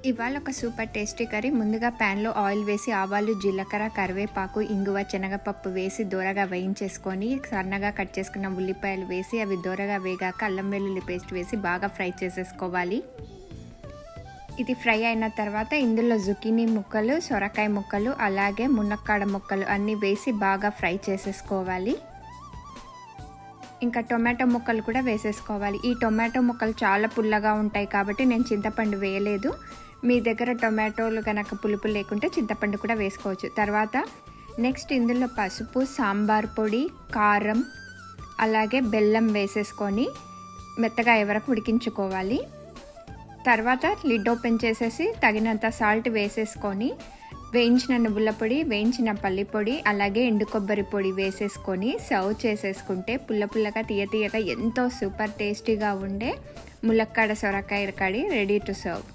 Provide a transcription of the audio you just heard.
ఇవాళ ఒక super tasty curry. ముందుగా ప్యాన్లో ఆయిల్ వేసి ఆవాలు, జీలకర్ర, కరివేపాకు, ఇంగువ, శనగపప్పు వేసి దోరగా వేయించేసుకొని సన్నగా కట్ చేసుకున్న ఉల్లిపాయలు వేసి అవి దోరగా వేగాక అల్లం వెల్లుల్లి పేస్ట్ వేసి బాగా ఫ్రై చేసేసుకోవాలి. ఇది ఫ్రై అయిన తర్వాత ఇందులో జుకీనీ ముక్కలు, సొరకాయ ముక్కలు, అలాగే మునక్కాడ ముక్కలు అన్నీ వేసి బాగా ఫ్రై చేసేసుకోవాలి. ఇంకా టొమాటో ముక్కలు కూడా వేసేసుకోవాలి. ఈ టొమాటో ముక్కలు చాలా పుల్లగా ఉంటాయి కాబట్టి నేను చింతపండు వేయలేదు. మీ దగ్గర టొమాటోలు కనుక పులుపు లేకుంటే చింతపండు కూడా వేసుకోవచ్చు. తర్వాత నెక్స్ట్ ఇందులో పసుపు, సాంబార్ పొడి, కారం, అలాగే బెల్లం వేసేసుకొని మెత్తగా అయ్యే వరకు ఉడికించుకోవాలి. తర్వాత లిడ్ ఓపెన్ చేసేసి తగినంత సాల్ట్ వేసేసుకొని వేయించిన నువ్వుల పొడి, వేయించిన పల్లి పొడి, అలాగే ఎండు కొబ్బరి పొడి వేసేసుకొని సర్వ్ చేసేసుకుంటే పుల్లగా తీయగా ఎంతో సూపర్ టేస్టీగా ఉండే ములక్కాడ సొరకాయ కర్రీ రెడీ టు సర్వ్.